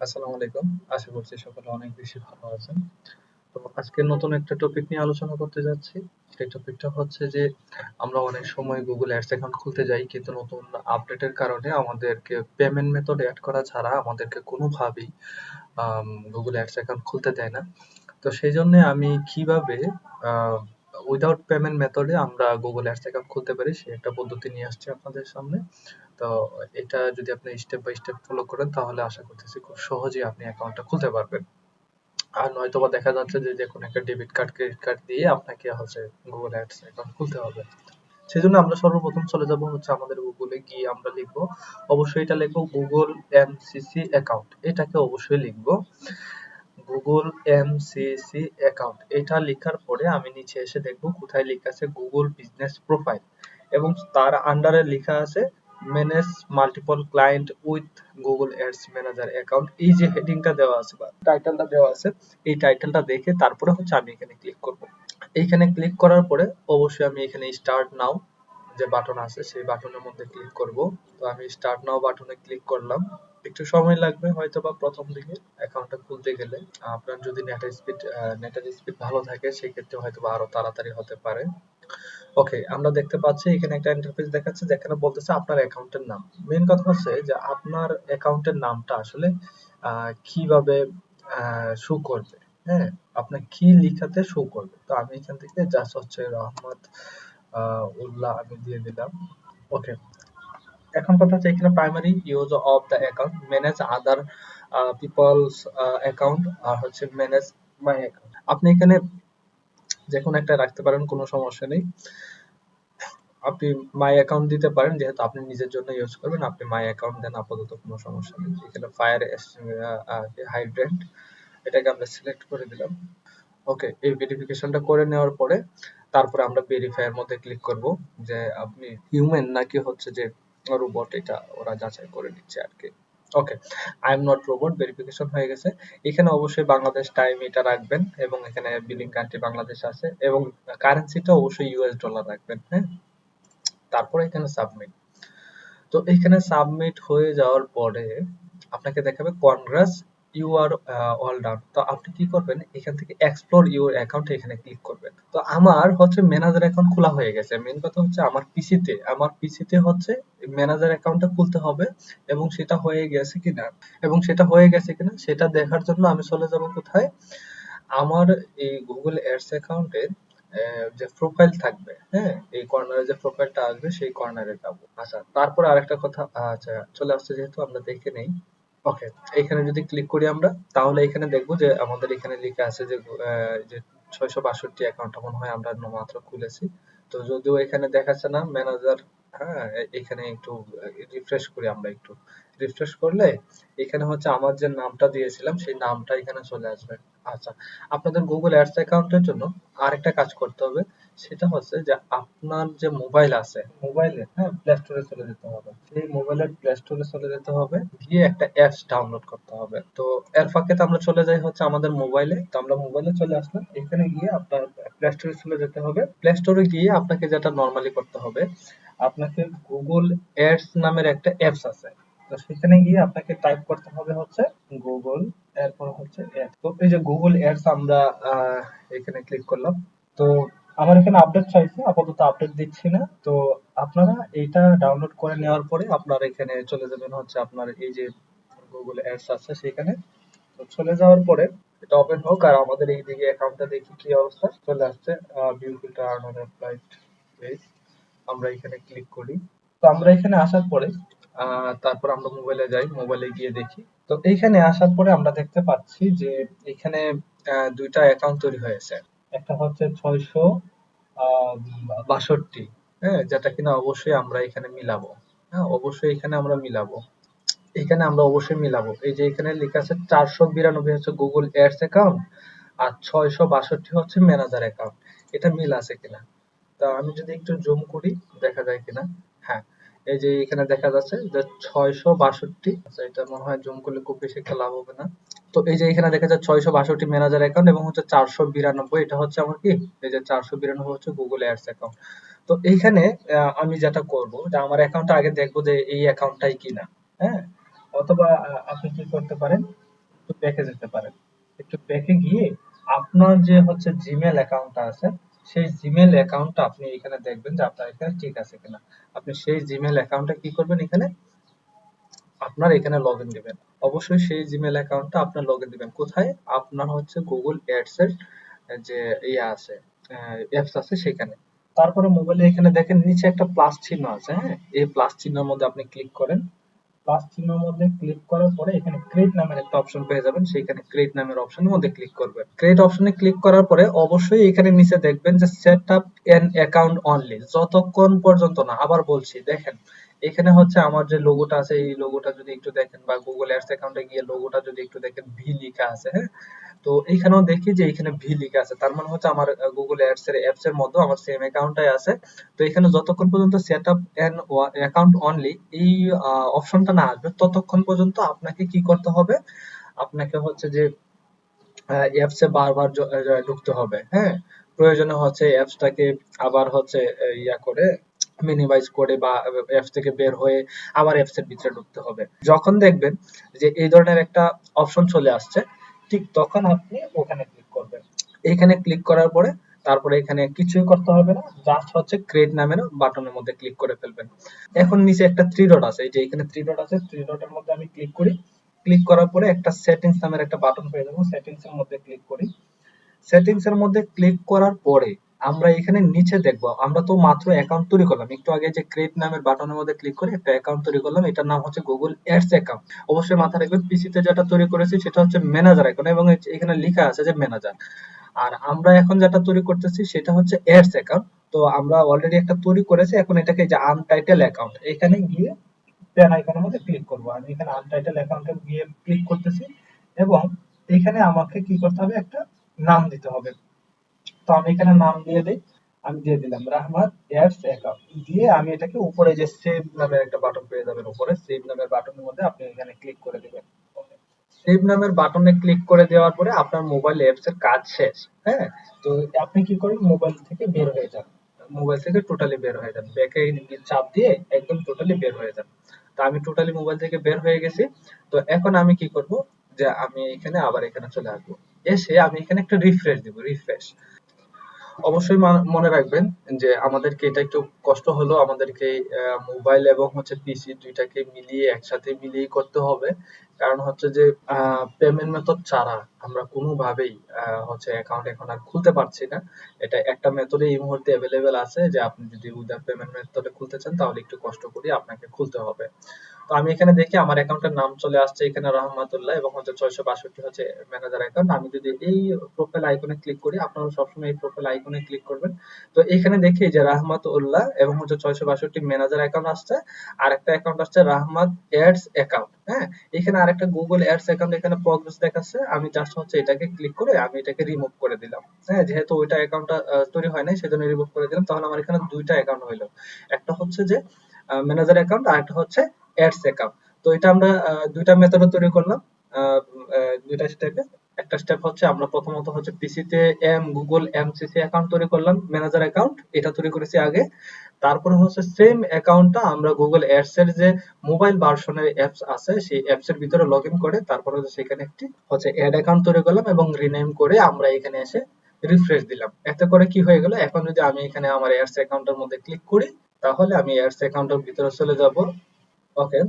আসসালামু আলাইকুম। আশা করছি সকলে অনেক বেশি ভালো আছেন। তো আজকে নতুন একটা টপিক নিয়ে আলোচনা করতে যাচ্ছি। সেই টপিকটা হচ্ছে যে আমরা অনেক সময় Google Ads অ্যাকাউন্ট খুলতে যাই, কিন্তু নতুন আপডেটের কারণে আমাদেরকে পেমেন্ট মেথড এড করা ছাড়া আমাদেরকে কোনোভাবেই Google Ads অ্যাকাউন্ট খুলতে দেয় না। তো সেইজন্য আমি কিভাবে উইদাউট পেমেন্ট মেথডে আমরা Google Ads অ্যাকাউন্ট খুলতে পারি সেই একটা পদ্ধতি নিয়ে আসছি আপনাদের সামনে। তো এটা যদি আপনি স্টেপ বাই স্টেপ ফলো করেন তাহলে আশা করতেছি খুব সহজেই আপনি অ্যাকাউন্টটা খুলতে পারবেন। আর নয়তোবা দেখা যাচ্ছে যে যেকোনো একটা ডেবিট কার্ড ক্রেডিট কার্ড দিয়ে আপনাকে হচ্ছে Google Ads অ্যাকাউন্ট খুলতে হবে। সেজন্য আমরা সর্বপ্রথম চলে যাব হচ্ছে আমাদের গুগলে গিয়ে আমরা লিখব, অবশ্যই এটা লিখব গুগল এমসিসি অ্যাকাউন্ট, এটাকে অবশ্যই লিখব গুগল এমসিসি অ্যাকাউন্ট। এটা লেখার পরে আমি নিচে এসে দেখব কোথায় লেখা আছে গুগল বিজনেস প্রোফাইল এবং তার আন্ডারে লেখা আছে manage multiple client with Google ads manager account. এই যে হেডিংটা দেওয়া আছে বা টাইটেলটা দেওয়া আছে, এই টাইটেলটা দেখে তারপরে হচ্ছে আমি এখানে ক্লিক করব। এইখানে ক্লিক করার পরে অবশ্যই আমি এখানে স্টার্ট নাও যে বাটন আছে সেই বাটনের মধ্যে ক্লিক করব। তো আমি স্টার্ট নাও বাটনে ক্লিক করলাম। একটু সময় লাগবে হয়তো বা প্রথম দিকে অ্যাকাউন্টটা খুলতে গেলে। আপনার যদি নেটের স্পিড ভালো থাকে সেই ক্ষেত্রে হয়তো বা আরো তাড়াতাড়ি হতে পারে। ওকে, আমরা দেখতে পাচ্ছি এখানে একটা ইন্টারফেস দেখাচ্ছে যেখানে বলতেছে আপনার অ্যাকাউন্টের নাম। মেইন কথা হচ্ছে যে আপনার অ্যাকাউন্টের নামটা আসলে কিভাবে শো করবে। হ্যাঁ, আপনার কি লিখাতে শো করবে। তো আমি এখান থেকে জাস্ট হচ্ছে রহমত উল্লাহ আমি দিয়ে দিলাম। ওকে, এখন কথা হচ্ছে এখানে primary use of the account, manage other people's account, আর হচ্ছে ম্যানেজ মাই অ্যাকাউন্ট। আপনি এখানে যে কোনো একটা রাখতে পারেন, কোনো সমস্যা নেই। আপনি মাই অ্যাকাউন্ট দিতে পারেন, যেহেতু আপনি নিজের জন্য ইউজ করবেন আপনি মাই অ্যাকাউন্ট দেন, আপাতত কোনো সমস্যা নেই। এখানে ফায়ার হাইড্রেন্ট, এটাকে আমরা সিলেক্ট করে দিলাম। ওকে, এই ভেরিফিকেশনটা করে নেওয়ার পরে তারপরে আমরা ভেরিফাই এর মধ্যে ক্লিক করব যে আপনি হিউম্যান নাকি হচ্ছে যে রোবট, এটা ওরা যাচাই করে নিচ্ছে আর কি। Okay, I am not robot verification হয়ে গেছে। এখানে অবশ্যই বাংলাদেশ টাইম এটা রাখবেন এবং এখানে বিলিং কান্ট্রি বাংলাদেশ আছে এবং কারেন্সিটা অবশ্যই ইউএস ডলার রাখবেন। হ্যাঁ, তারপরে এখানে সাবমিট। তো এখানে সাবমিট হয়ে যাওয়ার পরে আপনাকে দেখাবে congrats you are all done. তো আপনি কি করবেন, এখান থেকে এক্সপ্লোর ইউর অ্যাকাউন্ট এখানে ক্লিক করবেন। তো আমার হচ্ছে ম্যানেজার অ্যাকাউন্ট খোলা হয়ে গেছে। মেন কথা হচ্ছে আমার পিসিতে হচ্ছে ম্যানেজার অ্যাকাউন্টটা খুলতে হবে এবং সেটা হয়ে গেছে কিনা সেটা দেখার জন্য আমি চলে যাব কোথায়, আমার এই গুগল অ্যাডস অ্যাকাউন্টের যে প্রোফাইল থাকবে, হ্যাঁ, এই কর্নারে যে প্রোফাইলটা আসবে সেই কর্নারে যাব। আচ্ছা, তারপর আরেকটা কথা, আচ্ছা চলে আসছে যেহেতু আমরা দেখে নেই। ওকে, এখানে যদি ক্লিক করি আমরা তাহলে এখানে দেখবো যে আমাদের এখানে লেখা আছে যে 662 অ্যাকাউন্ট মনে হয় আমরা মাত্র খুলেছি। তো যদিও এখানে দেখাচ্ছে না ম্যানেজার। হ্যাঁ, এখানে একটু রিফ্রেশ করি, আমরা একটু রিফ্রেশ করলে এখানে হচ্ছে আমার যে নামটা দিয়েছিলাম সেই নামটা এখানে চলে আসবে। আচ্ছা, আপনাদের গুগল অ্যাডস অ্যাকাউন্টের জন্য আরেকটা কাজ করতে হবে, সেটা হচ্ছে যে আপনার যে মোবাইল আছে মোবাইলে, হ্যাঁ, প্লে স্টোরে চলে যেতে হবে। সেই মোবাইলের প্লে স্টোরে চলে যেতে হবে, গিয়ে একটা অ্যাপস ডাউনলোড করতে হবে। তো এর ফাঁকে তো আমরা চলে যাই হচ্ছে আমাদের মোবাইলে। তো আমরা মোবাইলে চলে আসলাম, এখানে গিয়ে আপনার প্লে স্টোরে চলে যেতে হবে। প্লে স্টোরে গিয়ে আপনাকে যেটা নরমালি করতে হবে, আপনাকে গুগল অ্যাডস নামের একটা অ্যাপস আছে। তো সেখানে গিয়ে আপনাকে টাইপ করতে হবে হচ্ছে গুগল, এরপর হচ্ছে অ্যাডস। তো এই যে গুগল অ্যাডস আমরা এখানে ক্লিক করলাম। তো আমার এখানে আপডেট চাইছে, আপাতত আপডেট দিচ্ছি না। তো আপনারা এইটা ডাউনলোড করে নেওয়ার পরে আপনারা এখানে চলে যাবেন হচ্ছে আপনার এই যে গুগল অ্যাডস আছে সেখানে। তো চলে যাওয়ার পরে এটা ওপেন হোক, আর আমাদের এইদিকে অ্যাকাউন্টটা দেখি কি অবস্থা। চলে আসছে view filter earn on applied page. আমরা এখানে ক্লিক করি। তো আমরা এখানে আসার পরে তারপর আমরা মোবাইলে যাই, মোবাইলে গিয়ে দেখি। তো এইখানে আসার পরে আমরা দেখতে পাচ্ছি যে এখানে দুইটা অ্যাকাউন্ট তৈরি হয়েছে। একটা হচ্ছে 662, হ্যাঁ, যেটা কিনা অবশ্যই আমরা এখানে মিলাবো। হ্যাঁ, অবশ্যই এখানে আমরা মিলাবো। এই যে এখানে লেখা আছে 492 হচ্ছে গুগল অ্যাডস অ্যাকাউন্ট আর 662 হচ্ছে ম্যানেজার অ্যাকাউন্ট। এটা মিল আছে কিনা। তা আমি যদি একটু জুম করি দেখা যায় কিনা। হ্যাঁ, এই যে এখানে দেখা যাচ্ছে যে 662। আচ্ছা, এটা মনে হয় জুম করলে খুব বেশি একটা লাভ হবে না। তো এই যে এখানে দেখা যায় 662 ম্যানেজার অ্যাকাউন্ট এবং হচ্ছে 492 এটা হচ্ছে আমার কি, এই যে 492 হচ্ছে গুগল অ্যাডস অ্যাকাউন্ট। তো এইখানে আমি যেটা করব যে আমার অ্যাকাউন্টটা আগে দেখবো যে এই অ্যাকাউন্টটাই কিনা। হ্যাঁ, অথবা আপনি কি করতে পারেন, ব্যাকে যেতে পারেন। একটু ব্যাকে গিয়ে আপনার যে হচ্ছে জিমেল অ্যাকাউন্টটা আছে, সেই জিমেল অ্যাকাউন্টটা আপনি এখানে দেখবেন যে আপনার এখানে ঠিক আছে কিনা। আপনি সেই জিমেল অ্যাকাউন্টটা কি করবেন, এখানে আপনার এখানে লগইন দিবেন। অবশ্যই সেই জিমেল অ্যাকাউন্টটা আপনার লগইন দিবেন কোথায়, আপনার হচ্ছে গুগল অ্যাডস এর যে ইয়ে আছে, অ্যাপস আছে সেখানে। তারপরে মোবাইলে এখানে দেখেন নিচে একটা প্লাস চিহ্ন আছে, হ্যাঁ, এই প্লাস চিহ্নের মধ্যে আপনি ক্লিক করেন। প্লাস চিহ্নের মধ্যে ক্লিক করার পরে এখানে ক্রিয়েট নামের একটা অপশন পেয়ে যাবেন, সেইখানে ক্রিয়েট নামের অপশনের মধ্যে ক্লিক করবেন। ক্রিয়েট অপশনে ক্লিক করার পরে অবশ্যই এখানে নিচে দেখবেন যে set up N account only, যতক্ষণ পর্যন্ত না, আবার বলছি দেখেন এখানে হচ্ছে আমার যে লোগোটা আছে, এই লোগোটা যদি একটু দেখেন বা গুগল অ্যাডস অ্যাকাউন্টে গিয়ে লোগোটা যদি একটু দেখেন, ভি লেখা আছে, হ্যাঁ। তো এইখানেও দেখি যে এখানে ভি লেখা আছে, তার মানে হচ্ছে আমার গুগল অ্যাডস এর অ্যাপস এর মধ্যে আমার সেম অ্যাকাউন্টটাই আছে। তো এখানে যতক্ষণ পর্যন্ত set up N account only এই অপশনটা না আসবে ততক্ষণ পর্যন্ত আপনাকে কি করতে হবে, আপনাকে হচ্ছে যে অ্যাপস এ বারবার ঢুকতে হবে, হ্যাঁ। প্রয়োজনে হচ্ছে অ্যাপসটাকে আবার হচ্ছে ইয়া করে মিনিমাইজ করে বা অ্যাপস থেকে বের হয়ে আবার অ্যাপস এর ভিতরে ঢুকতে হবে। যখন দেখবেন যে এই ধরনের একটা অপশন চলে আসছে, ঠিক তখন আপনি ওখানে ক্লিক করবেন। এইখানে ক্লিক করার পরে তারপরে এখানে কিছুই করতে হবে না, জাস্ট হচ্ছে ক্রিয়েট নামের বাটনের মধ্যে ক্লিক করে ফেলবেন। এখন নিচে একটা থ্রি ডট আছে, এই যে এখানে থ্রি ডট আছে, থ্রি ডটের মধ্যে আমি ক্লিক করি। ক্লিক করার পরে একটা সেটিংস নামের একটা বাটন পেয়ে যাবো, সেটিংস এর মধ্যে ক্লিক করি। সেটিংস এর মধ্যে ক্লিক করার পরে আমরা এখানে নিচে দেখবো, আমরা তো মাত্র অ্যাকাউন্ট তৈরি করলাম, একটু আগে যে ক্রিয়েট নামের বাটনের মধ্যে ক্লিক করে একটা অ্যাকাউন্ট তৈরি করলাম, এটার নাম হচ্ছে গুগল অ্যাডস অ্যাকাউন্ট। অবশ্যই মাথায় রাখবেন পিসিতে যেটা তৈরি করেছি সেটা হচ্ছে ম্যানেজার অ্যাকাউন্ট, এবং এখানে লেখা আছে যে ম্যানেজার। আর আমরা এখন যেটা তৈরি করতেছি সেটা হচ্ছে অ্যাডস অ্যাকাউন্ট। তো আমরা অলরেডি একটা তৈরি করেছি, এখন এটাকে যে আনটাইটেল অ্যাকাউন্ট, এখানে গিয়ে পেন আইকনের মধ্যে ক্লিক করব। আমি এখানে আনটাইটেল অ্যাকাউন্টে গিয়ে ক্লিক করতেছি, এবং এখানে আমাকে কি করতে হবে, একটা নাম দিতে হবে। তো আমি এখানে নাম দিয়ে দেই, আমি দিয়ে দিলাম রাহমাত অ্যাডস অ্যাকাউন্ট। দিয়ে আমি এটাকে উপরে যে সেভ নামের একটা বাটন পেয়ে যাবেন, উপরে সেভ নামের বাটনের মধ্যে আপনি এখানে ক্লিক করে দিবেন। সেভ নামের বাটনে ক্লিক করে দেওয়ার পরে আপনার মোবাইল অ্যাপস এর কাজ শেষ, হ্যাঁ। তো আপনি কি করবেন, মোবাইল থেকে বের হয়ে যান, মোবাইল থেকে টোটালি বের হয়ে যান, ব্যাকে চাপ দিয়ে একদম টোটালি বের হয়ে যান। তো আমি টোটালি মোবাইল থেকে বের হয়ে গেছি। তো এখন আমি কি করব, যে আমি এখানে আবার এখানে চলে আসবো, এসে আমি এখানে একটা রিফ্রেশ দিব, রিফ্রেশ। অবশ্যই মনে রাখবেন যে আমাদেরকে এটা একটু কষ্ট হলেও আমাদেরকে মোবাইল এবং হচ্ছে পিসি দুইটাকে মিলিয়ে একসাথে মিলিয়ে করতে হবে। কারণ হচ্ছে যে পেমেন্ট মেথড ছাড়া আমরা কোনোভাবেই হচ্ছে অ্যাকাউন্ট এখন আর খুলতে পারছি না। এটা একটা মেথডে এই মুহূর্তে অ্যাভেলেবেল আছে, যে আপনি যদি উইদাউট পেমেন্ট মেথডে খুলতে চান তাহলে একটু কষ্ট করে আপনাকে খুলতে হবে। তো আমি এখানে দেখি আমার অ্যাকাউন্টের নাম চলে আসছে এখানে রহমাতুল্লাহ, এবং হচ্ছে 662 হচ্ছে ম্যানেজার অ্যাকাউন্ট। আমি যদি এই প্রোফাইল আইকনে ক্লিক করি, আপনারা সবসময় এই প্রোফাইল আইকনে ক্লিক করবেন। তো এখানে দেখি যে রাহমাতুল্লাহ এবং হচ্ছে 662 ম্যানেজার অ্যাকাউন্ট আসছে, আর একটা অ্যাকাউন্ট আসছে রাহমাত অ্যাডস অ্যাকাউন্ট, হ্যাঁ। এখানে আরেকটা গুগল অ্যাডস অ্যাকাউন্ট এখানে প্রগ্রেস দেখাচ্ছে, আমি জাস্ট হচ্ছে এটাকে ক্লিক করে আমি এটাকে রিমুভ করে দিলাম, হ্যাঁ। যেহেতু ওইটা অ্যাকাউন্টটা তৈরি হয় নাই সেজন্য রিমুভ করে দিলাম, তাহলে আমার এখানে দুইটা অ্যাকাউন্ট হইলো, একটা হচ্ছে যে ম্যানেজার অ্যাকাউন্ট আর একটা হচ্ছে অ্যাডস অ্যাকাউন্ট। তো এটা আমরা দুইটা মেথডে তৈরি করলাম, দুইটা স্টেপে। একটা স্টেপ হচ্ছে আমরা প্রথমত হচ্ছে পিসিতে গুগল এমসিসি অ্যাকাউন্ট তৈরি করলাম, ম্যানেজার অ্যাকাউন্ট এটা তৈরি করেছি আগে। তারপরে হচ্ছে সেম অ্যাকাউন্টটা আমরা গুগল অ্যাডস এর যে মোবাইল ভার্সনের অ্যাপস আছে সেই অ্যাপস এর ভিতরে লগ ইন করে তারপরে হচ্ছে সেখানে একটি হচ্ছে অ্যাড অ্যাকাউন্ট তৈরি করলাম এবং রিনেম করে আমরা এখানে এসে রিফ্রেশ দিলাম। এতে করে কি হয়ে গেল, এখন যদি আমি এখানে আমার অ্যাডস অ্যাকাউন্টের মধ্যে ক্লিক করি তাহলে আমি অ্যাডস অ্যাকাউন্টের ভিতরে চলে যাব। ওকে।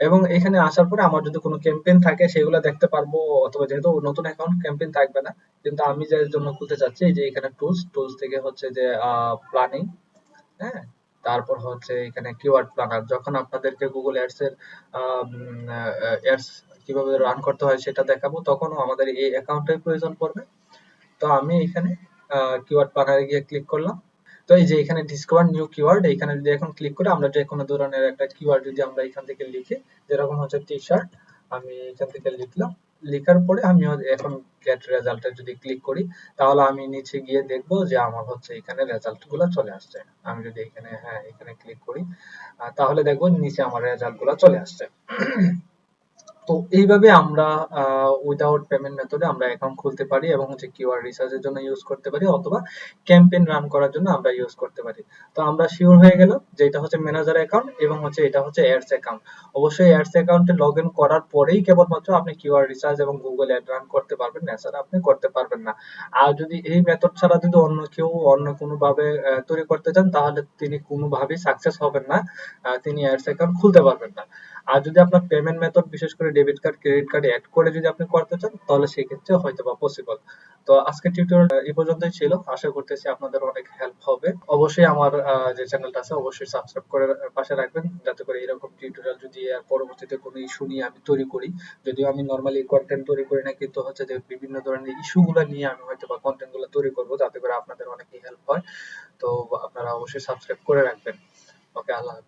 এবং এখানে আসার পরে আমার যদি কোনো ক্যাম্পেইন থাকে সেগুলো দেখতে পারবো, অথবা যেহেতু নতুন অ্যাকাউন্ট ক্যাম্পেইন থাকবে না, কিন্তু আমি যে জন্য খুলতে চাচ্ছি এই যে এখানে টুলস, টুলস থেকে হচ্ছে যে প্ল্যানিং, হ্যাঁ। তারপর হচ্ছে এখানে কিওয়ার্ড প্ল্যানার, যখন আপনাদেরকে গুগল অ্যাডস এর অ্যাডস কিভাবে রান করতে হয় সেটা দেখাবো তখনও আমাদের এই অ্যাকাউন্টের প্রয়োজন পড়বে। তো আমি এখানে কিওয়ার্ড প্ল্যানারে গিয়ে ক্লিক করলাম। তো এই যে এখানে ডিসকভার নিউ কিওয়ার্ড, এখানে যদি এখন ক্লিক করে আমরা যে কোনো ধরনের একটা কিওয়ার্ড যদি আমরা এখান থেকে লিখি, যেরকম হচ্ছে টি শার্ট, আমি এখান থেকে লিখলাম। লেখার পরে আমি এখন গেট রেজাল্টে যদি ক্লিক করি তাহলে আমি নিচে গিয়ে দেখবো যে আমার হচ্ছে এখানে রেজাল্ট গুলো চলে আসছে। আমি যদি এখানে হ্যাঁ এখানে ক্লিক করি তাহলে দেখবো নিচে আমার রেজাল্ট গুলো চলে আসছে। তো এইভাবে আমরা উইদাউট পেমেন্ট মেথডে আমরা অ্যাকাউন্ট খুলতে পারি এবং হচ্ছে কিওয়ার্ড রিসার্চের জন্য ইউজ করতে পারি অথবা ক্যাম্পেইন রান করার জন্য আমরা ইউজ করতে পারি। তো আমরা শিওর হয়ে গেলাম যে এটা হচ্ছে ম্যানেজার অ্যাকাউন্ট এবং হচ্ছে এটা হচ্ছে অ্যাডস অ্যাকাউন্ট। অবশ্যই অ্যাডস অ্যাকাউন্টে লগ ইন করার পরেই কেবলমাত্র আপনি কিওয়ার্ড রিসার্চ এবং গুগল অ্যাড রান করতে পারবেন, এছাড়া আপনি করতে পারবেন না। আর যদি এই মেথড ছাড়া যদি অন্য কেউ অন্য কোনো ভাবে তৈরি করতে চান তাহলে তিনি কোনোভাবেই সাকসেস হবেন না, তিনি অ্যাডস অ্যাকাউন্ট খুলতে পারবেন না। আর যদি আপনার পেমেন্ট মেথড বিশেষ করে debit card credit card add করে যদি আপনি করতে চান তাহলে সেই ক্ষেত্রে হয়তো বা পসিবল। তো আজকের টিউটোরিয়াল এই পর্যন্তই ছিল, আশা করতেছি আপনাদের অনেক হেল্প হবে। অবশ্যই আমার যে চ্যানেলটা আছে অবশ্যই সাবস্ক্রাইব করে পাশে রাখবেন, যাতে করে এরকম টিউটোরিয়াল যদি আর পরবর্তীতে কোনো ইস্যু নিয়ে আমি তৈরি করি, যদিও আমি নর্মালি কন্টেন্ট তৈরি করি না, কিন্তু হচ্ছে যে বিভিন্ন ধরনের ইস্যুগুলো নিয়ে আমি হয়তো বা কন্টেন্ট গুলো তৈরি করবো, যাতে করে আপনাদের অনেকই হেল্প হয়। তো আপনারা অবশ্যই সাবস্ক্রাইব করে রাখবেন। ওকে, আল্লাহ হাফেজ।